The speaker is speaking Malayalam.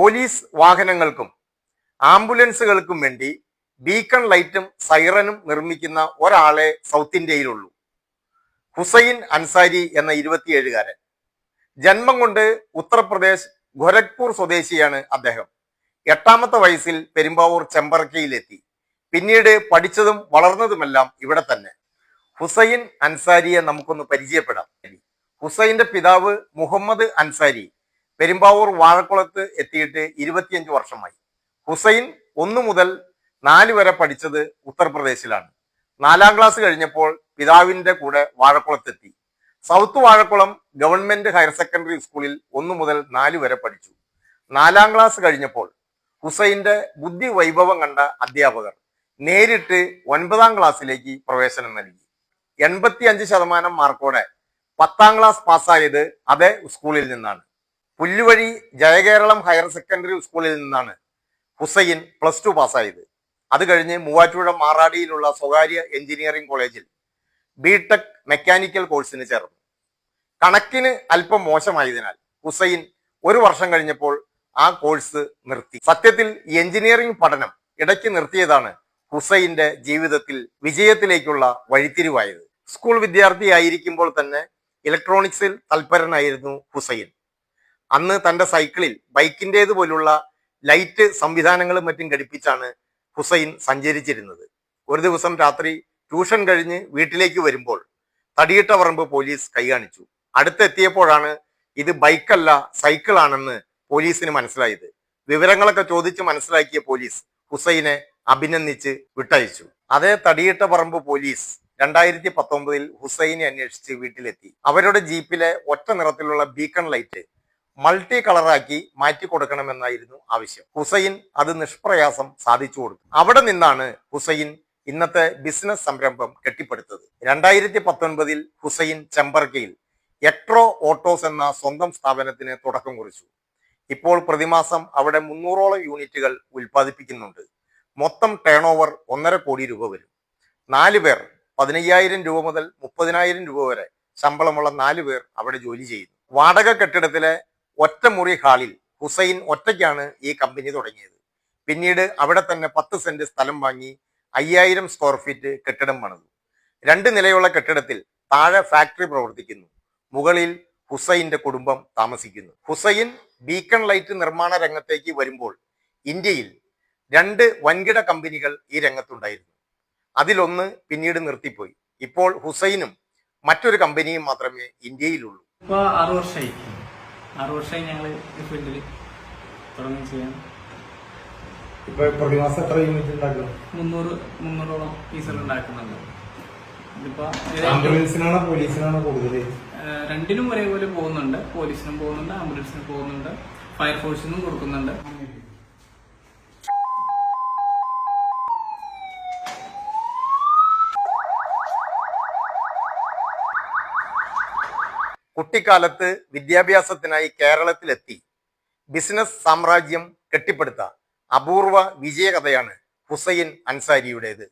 പോലീസ് വാഹനങ്ങൾക്കും ആംബുലൻസുകൾക്കും വേണ്ടി ബീക്കൺ ലൈറ്റും സൈറനും നിർമ്മിക്കുന്ന ഒരാളെ സൗത്ത് ഇന്ത്യയിലുള്ളൂ. ഹുസൈൻ അൻസാരി എന്ന 27-കാരൻ. ജന്മം കൊണ്ട് ഉത്തർപ്രദേശ് ഗോരഖ്പൂർ സ്വദേശിയാണ് അദ്ദേഹം. 8-ാമത്തെ വയസ്സിൽ പെരുമ്പാവൂർ ചെമ്പറക്കയിലെത്തി. പിന്നീട് പഠിച്ചതും വളർന്നതുമെല്ലാം ഇവിടെ തന്നെ. ഹുസൈൻ അൻസാരിയെ നമുക്കൊന്ന് പരിചയപ്പെടാം. ഹുസൈന്റെ പിതാവ് മുഹമ്മദ് അൻസാരി പെരുമ്പാവൂർ വാഴക്കുളത്ത് എത്തിയിട്ട് 25 വർഷമായി. ഹുസൈൻ 1 മുതൽ 4 വരെ പഠിച്ചത് ഉത്തർപ്രദേശിലാണ്. 4-ാം ക്ലാസ് കഴിഞ്ഞപ്പോൾ പിതാവിന്റെ കൂടെ വാഴക്കുളത്തെത്തി. South Vazhakulam government higher secondary സ്കൂളിൽ 1 മുതൽ 4 വരെ പഠിച്ചു. 4-ാം ക്ലാസ് കഴിഞ്ഞപ്പോൾ ഹുസൈന്റെ ബുദ്ധി വൈഭവം കണ്ട അധ്യാപകർ നേരിട്ട് 9-ാം ക്ലാസ്സിലേക്ക് പ്രവേശനം നൽകി. 85% മാർക്കോടെ 10-ാം ക്ലാസ് പാസ്സായത് അതേ സ്കൂളിൽ നിന്നാണ്. പുല്ലുവഴി ജയകേരളം ഹയർ സെക്കൻഡറി സ്കൂളിൽ നിന്നാണ് ഹുസൈൻ +2 പാസ്സായത്. അത് കഴിഞ്ഞ് മൂവാറ്റുപുഴ മാറാടിയിലുള്ള സ്വകാര്യ എഞ്ചിനീയറിംഗ് കോളേജിൽ ബിടെക് മെക്കാനിക്കൽ കോഴ്സിന് ചേർന്നു. കണക്കിന് അല്പം മോശമായതിനാൽ ഹുസൈൻ 1 വർഷം കഴിഞ്ഞപ്പോൾ ആ കോഴ്സ് നിർത്തി. സത്യത്തിൽ എഞ്ചിനീയറിംഗ് പഠനം ഇടയ്ക്ക് നിർത്തിയതാണ് ഹുസൈന്റെ ജീവിതത്തിൽ വിജയത്തിലേക്കുള്ള വഴിത്തിരിവായത്. സ്കൂൾ വിദ്യാർത്ഥിയായിരിക്കുമ്പോൾ തന്നെ ഇലക്ട്രോണിക്സിൽ തൽപരനായിരുന്നു ഹുസൈൻ. അന്ന് തന്റെ സൈക്കിളിൽ ബൈക്കിൻ്റേതുപോലുള്ള ലൈറ്റ് സംവിധാനങ്ങളും മറ്റും ഘടിപ്പിച്ചാണ് ഹുസൈൻ സഞ്ചരിച്ചിരുന്നത്. ഒരു ദിവസം രാത്രി ട്യൂഷൻ കഴിഞ്ഞ് വീട്ടിലേക്ക് വരുമ്പോൾ തടിയിട്ട പറമ്പ് പോലീസ് കൈകാണിച്ചു. അടുത്തെത്തിയപ്പോഴാണ് ഇത് ബൈക്കല്ല സൈക്കിളാണെന്ന് പോലീസിന് മനസ്സിലായത്. വിവരങ്ങളൊക്കെ ചോദിച്ച് മനസ്സിലാക്കിയ പോലീസ് ഹുസൈനെ അഭിനന്ദിച്ച് വിട്ടയച്ചു. അതേ തടിയിട്ട പറമ്പ് പോലീസ് 2019 ഹുസൈനെ അന്വേഷിച്ച് വീട്ടിലെത്തി. അവരുടെ ജീപ്പിലെ ഒറ്റ നിറത്തിലുള്ള ബീക്കൺ ലൈറ്റ് മൾട്ടി കളറാക്കി മാറ്റി കൊടുക്കണമെന്നായിരുന്നു ആവശ്യം. ഹുസൈൻ അത് നിഷ്പ്രയാസം സാധിച്ചു കൊടുത്തു. അവിടെ നിന്നാണ് ഹുസൈൻ ഇന്നത്തെ ബിസിനസ് സംരംഭം കെട്ടിപ്പടുത്തത്. 2019 ഹുസൈൻ ചെമ്പർക്കയിൽ എക്ട്രോ ഓട്ടോസ് എന്ന സ്വന്തം സ്ഥാപനത്തിന് തുടക്കം കുറിച്ചു. ഇപ്പോൾ പ്രതിമാസം അവിടെ 300ഓളം യൂണിറ്റുകൾ ഉൽപ്പാദിപ്പിക്കുന്നുണ്ട്. മൊത്തം ടേൺ ഓവർ 1.5 കോടി രൂപ വരും. 4 പേർ 15,000 രൂപ മുതൽ 30,000 രൂപ വരെ ശമ്പളമുള്ള 4 പേർ അവിടെ ജോലി ചെയ്യുന്നു. വാടക കെട്ടിടത്തിലെ ഒറ്റമുറി ഹാളിൽ ഹുസൈൻ ഒറ്റയ്ക്കാണ് ഈ കമ്പനി തുടങ്ങിയത്. പിന്നീട് അവിടെ തന്നെ 10 സെന്റ് സ്ഥലം വാങ്ങി 5000 സ്ക്വയർ ഫീറ്റ് കെട്ടിടം പണിതു. 2 നിലയുള്ള കെട്ടിടത്തിൽ താഴെ ഫാക്ടറി പ്രവർത്തിക്കുന്നു. മുകളിൽ ഹുസൈന്റെ കുടുംബം താമസിക്കുന്നു. ഹുസൈൻ ബീക്കൺ ലൈറ്റ് നിർമ്മാണ രംഗത്തേക്ക് വരുമ്പോൾ ഇന്ത്യയിൽ 2 വൻകിട കമ്പനികൾ ഈ രംഗത്തുണ്ടായിരുന്നു. അതിലൊന്ന് പിന്നീട് നിർത്തിപ്പോയി. ഇപ്പോൾ ഹുസൈനും മറ്റൊരു കമ്പനിയും മാത്രമേ ഇന്ത്യയിലുള്ളൂ. ഇപ്പോൾ 6 വർഷമായി ഞങ്ങൾ ഈ ഫീൽഡിൽ തുടങ്ങി ചെയ്യാൻ. ഇപ്പൊ പ്രതിമാസം എത്ര യൂണിറ്റ് ഉണ്ടാക്കുന്നു? 300ഓളം പീസുകൾ ഉണ്ടാക്കുന്നുണ്ട്. ഇതിപ്പോ ആംബുലൻസിനാണോ പോലീസിനാണോ കൂടുതൽ? രണ്ടിനും ഒരേപോലെ പോകുന്നുണ്ട്. പോലീസിനും പോകുന്നുണ്ട്, ആംബുലൻസിനും പോകുന്നുണ്ട്, ഫയർഫോഴ്സിനും കൊടുക്കുന്നുണ്ട്. കുട്ടിക്കാലത്ത് വിദ്യാഭ്യാസത്തിനായി കേരളത്തിലെത്തി ബിസിനസ് സാമ്രാജ്യം കെട്ടിപ്പടുത്ത അപൂർവ വിജയകഥയാണ് ഹുസൈൻ അൻസാരിയുടേത്.